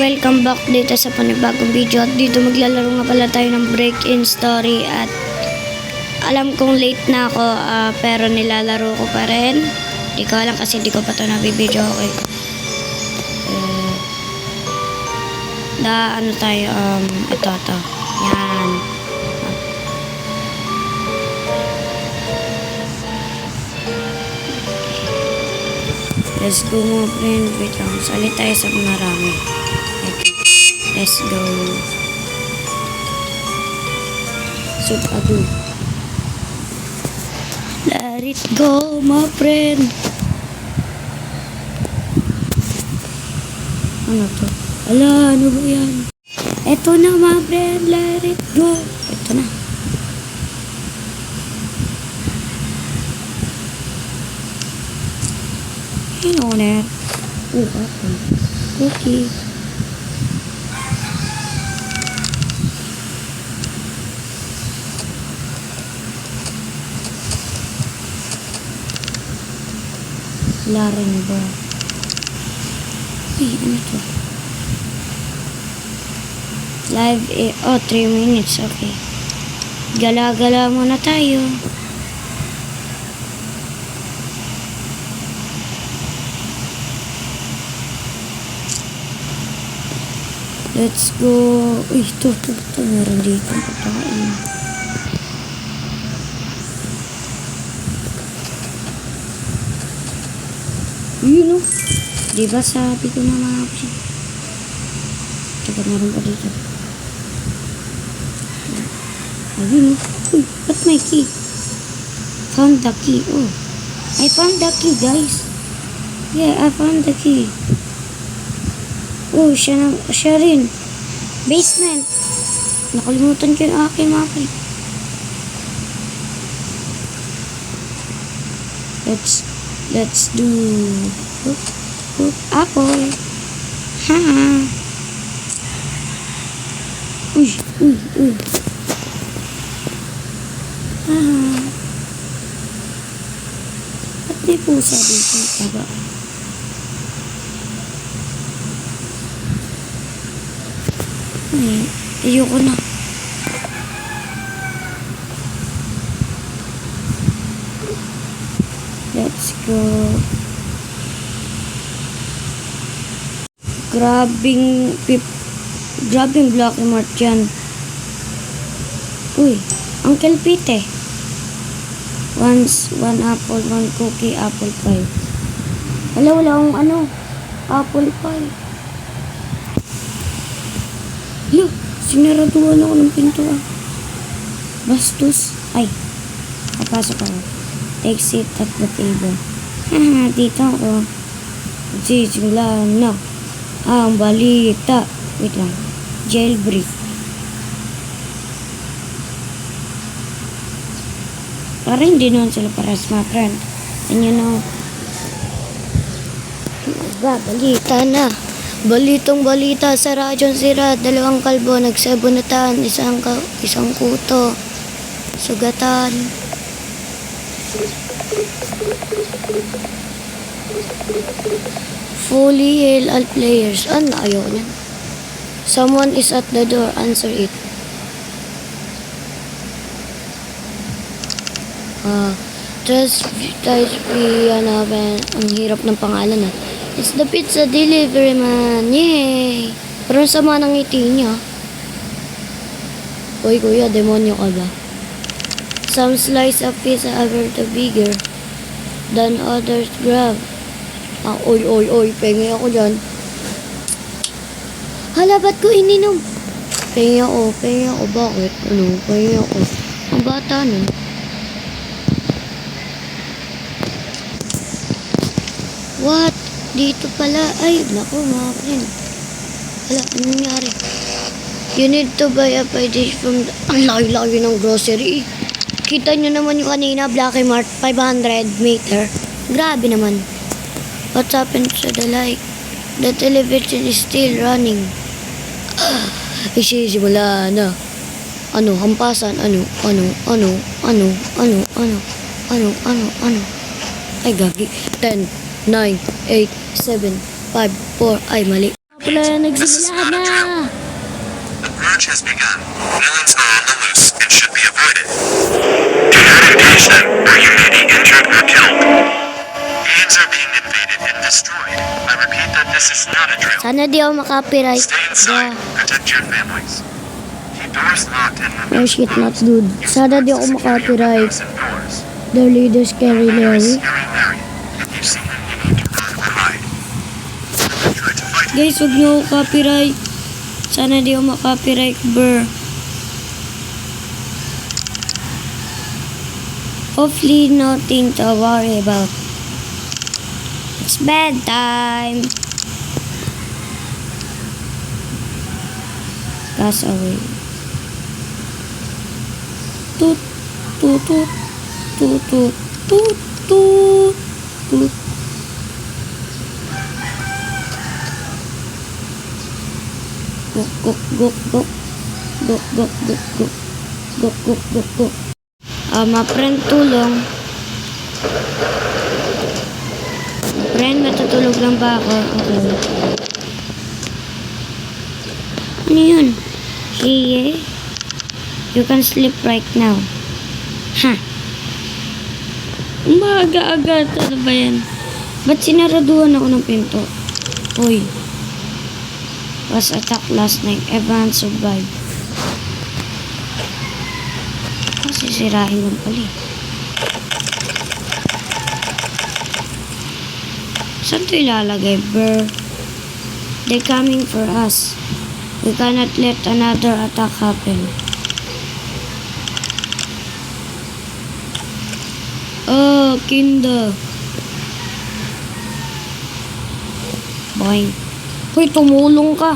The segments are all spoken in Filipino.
Welcome back dito sa panibagong video. At dito maglalaro nga pala tayo ng break-in story. At alam kong late na ako, pero nilalaro ko pa rin. Di ko alam kasi di ko pa ito nabibideo. Okay. Ano tayo, ito. Yan. Let's go mga friend. Wait lang. Salit tayo sa marami. Let's go. Ado. Let it go my friend. Ano to? Ala, ano ba yan? Ito na my friend. Let it go. Ito na. Ano na? Okay. Wala rin ba? Uy, ano to? Live 3 minutes. Okay. Gala-gala muna tayo. Let's go. Uy, ito. Meron dito pagkain. Yun o. Diba sabi ko na mga kapsi? Teka, meron pa dito. Ayun o. Uy, ba't may key? Found the key. Oh. I found the key, guys. Yeah, I found the key. Oh, siya rin. Basement. Nakalimutan ko yung aking mapay. Let's do apple. Ha. Uy. Ha. Ba't may pusa dito? Taba. Ayoko na. Let's go. Grabbing Blocky Mart yan. Uy, Uncle Pete. One apple, one cookie, apple pie. Wala akong apple pie. Look, sinaraduhan ako ng pinto Bastos. Ay, papasok ako. Take seat at the table. Haha, dito ako. Magsisimula na ang balita. Wait lang. Jailbreak. Parang hindi naman sila pares, my friend. And you know, balita na. Balitong-balita sa radyong sira. 2 kalbo nagsabunatan. Isang kuto. Sugatan. Fully heal all players. Ayaw niya. Someone is at the door. Answer it. Trust ang hirap ng pangalan It's the pizza delivery man. Yay! Pero sama ng ngiti niya. Uy, kuya, demonyo ka ba? Some slice of pizza are the bigger than others grab. Oy, pengi ako dyan. Hala, ba't ko ininom? Pengi ako. Bakit? Pengi ako. Ang bata nun. What? Dito pala. Ay, naku mga friend. Hala, ano nangyari? You need to buy a pie dish from the... Ang layo-layo ng grocery. Kita nyo naman yung kanina, Blocky Mart, 500 meter. Grabe naman. What's happened to the light? The television is still running. Isisimula na. Hampasan? Ano? Ay, gagi. 10, 9, 8, 7, 5, 4. Ay, mali. pala nagsimula na. The purge has begun. Villains are on the loose and should be avoided. Do not engage them, or you may be injured or killed. Aliens are being invaded and destroyed. I repeat that this is not a drill. Sana di ako makapiright. Stay inside. Protect your families. Keep doors locked and Oh shit, not good. Sana di ako makapiright. indoors. The leader Scary Larry. Scary Larry. If you see him, you need to run or hide. Try to fight him. Guys, huwag niyo ako copyright. Sana di ako makapiright, brr. Hopefully, nothing to worry about. It's bedtime. Cast away. Toot, toot, toot, toot, toot, toot, toot, toot. Gok, gok, gok, gok. Gok, gok, gok, gok. Gok, gok, gok, gok. Ma friend, tulong. Friend, matutulog lang ba ako? Okay. Ano yun? Hey, you can sleep right now. Ha? Umaga-aga. Ano ba yan? Ba't sinaraduhan ako ng pinto? Uy. Was attacked last night. Everyone survived. Kasi sirain lang pala eh. Saan ito ilalagay, bro? They're coming for us. We cannot let another attack happen. Oh, Kinder. Boing. Hoy, tumulong ka.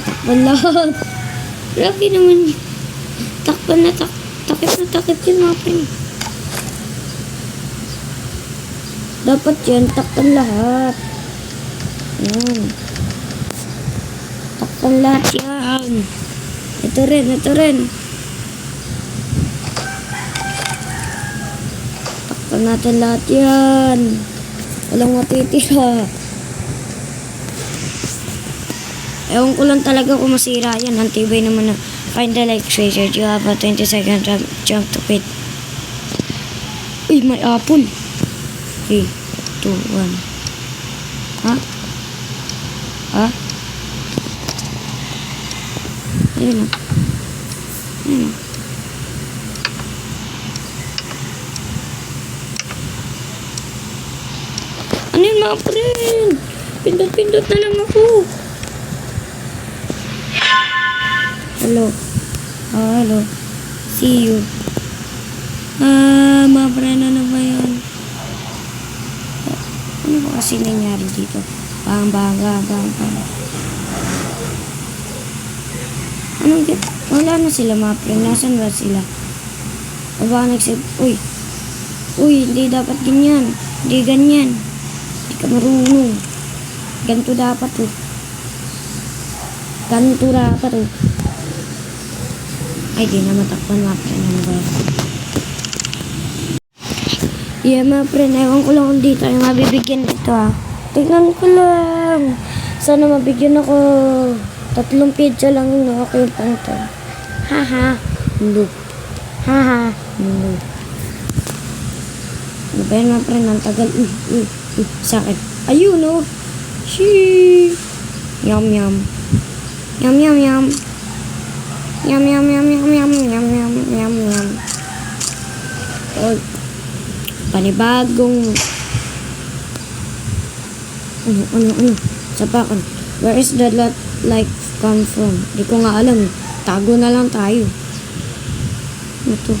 Takpan lahat. Grabe naman. Takpan na takip yun mga friend. Dapat yan, takpan lahat. Yan. Takpan lahat yan. Ito rin. Takpan natin lahat yan. Walang matitira. Ewan ko lang talaga kung masira yan. Antibay naman na. Find the light switch. You have a 20-second jump to quit. Uy, may apple. 3, 2, 1. Ha? Ha? Ayun na. Ayun na. Ano yun mga friend? Pindot-pindot na lang ako. Hello. Hello. See you. Mga friend, ano ba yan? Ano ba kasi nangyari dito? Bang. Anong wala na sila mga friend. Nasaan ba sila? O baka nagsip... Uy, hindi dapat ganyan. Hindi ganyan. Hindi ka marunong. Ganito dapat oh. Ay, di na matakpan mga friend. Ano ba yan? Yeah, mga friend. Ewan ko lang kung dito ay mabibigyan dito ah. Tignan ko lang. Sana mabigyan ako. 3 pizza lang yung okay pang to. Haha. No. Haha. No. Ano ba yan mga friend? Ang tagal. Sakit. Ayun oh. Shee. Yum. Yum. Oh. Panibagong ano sapakan. Where is the light come from? Di ko nga alam. Tago na lang tayo. Ito.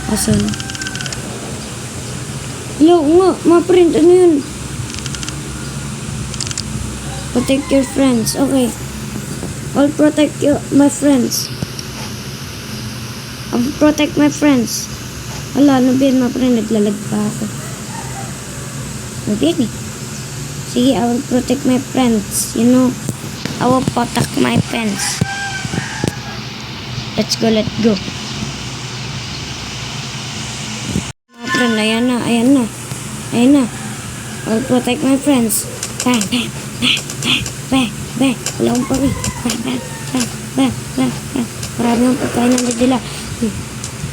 Asan? Hello nga, mga friend, ano yun? Protect your friends. Okay. I'll protect my friends. I'll protect my friends. Wala, ano ba yun mga friend? Naglalag pa ako. Ano ba yun eh? Sige, I will protect my friends. You know, I will protect my friends. Let's go. friend. Ayan na, ayan na. Ayan na. I'll protect my friends. Bang, bang, bang, bang, bang, bang. Wala akong pari. Bang, bang, bang, bang, bang, bang. Marami akong pagkain ng dila.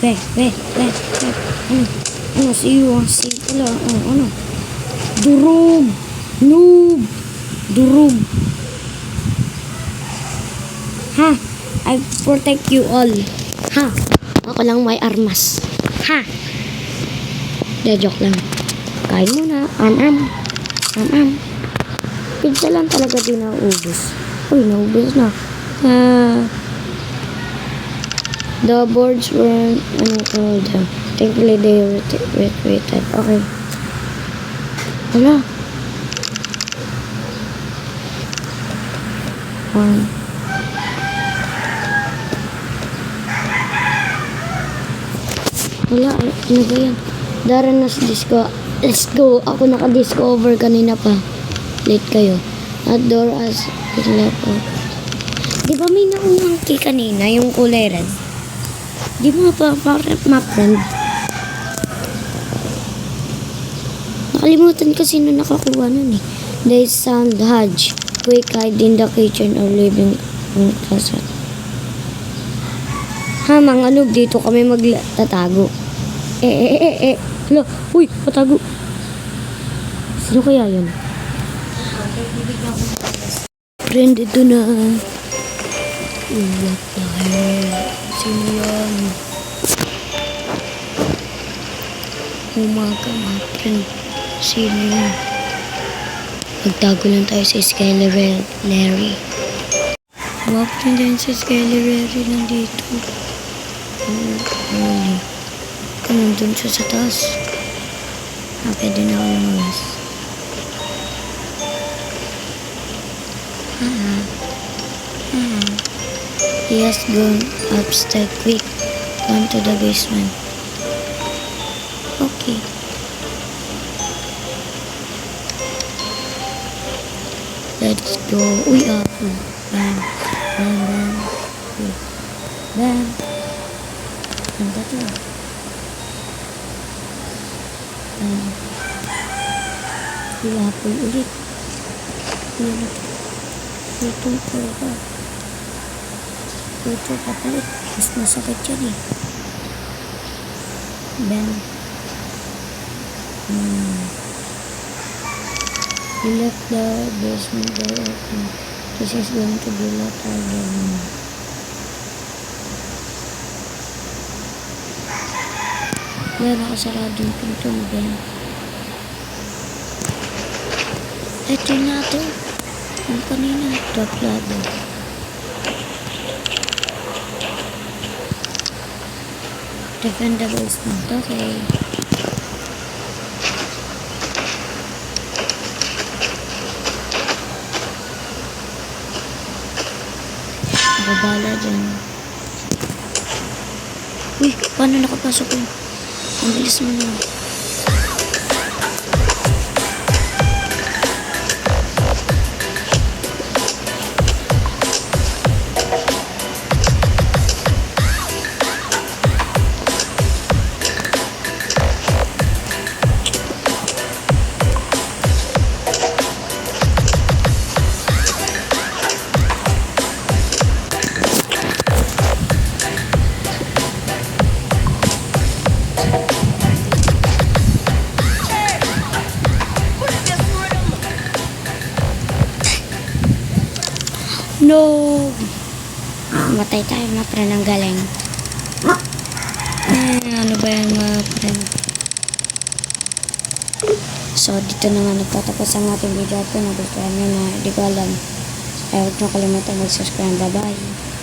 Bang, bang, bang, bang. Ano, see you, wala. Ano. Durog. Noob. Durog. Ha? I protect you all. Ha? Ako lang may armas. Ha? De, joke lang. Kain mo na. Am. Pizza lang talaga din naubos. Uy, naubos na. The boards were, thankfully they waited. Okay. Wala. Wala, ano ba yan? Daranas disco. Let's go. Ako naka-discover kanina pa. Late kayo. At door as it left out. Di ba may naunang key kanina, yung kulay red? Di mo pa ma-friend. Nakalimutan kasi na nakakuha nun eh. They sound Hajj. Quick hide in the kitchen or living room closet. Ha, mga noob, dito kami magtatago. Hala, uy, patago. Sino kaya yun? Friend, ito na. What the hell? Sino yan? Umaga, mga friend. Sino yan? Magtago lang tayo sa Skyler Larry. Bakit din sa Skyler Larry nandito? Nandun siya sa taas. Pwede na ako lumawas. He has gone upstairs quick. Gone to the basement. Okay. Let's go. Uy, apple. Bam. Bam, bam. Uy. Bam. Ganda to. Uy, apple ulit. Ito talaga. Ito kapalit. Mas masakit yan eh. Bam. We left the basement door open. This is going to be lot harder. Wala nakasarado yung pinto mo ba? Ito yung natin. Yung kanina. Taplado. Defend the basement. Okay. Babala dyan. Uy, paano nakapasok yun? Ang bilis mo na. No! Matay tayo mga friend, ang galing. Ano ba yan mga friend? So, dito na nga nagtatapos ang ating video at kung nagustuhan nyo na, hindi ko alam. Ay, huwag nyo kalimutan mag-subscribe. Bye-bye!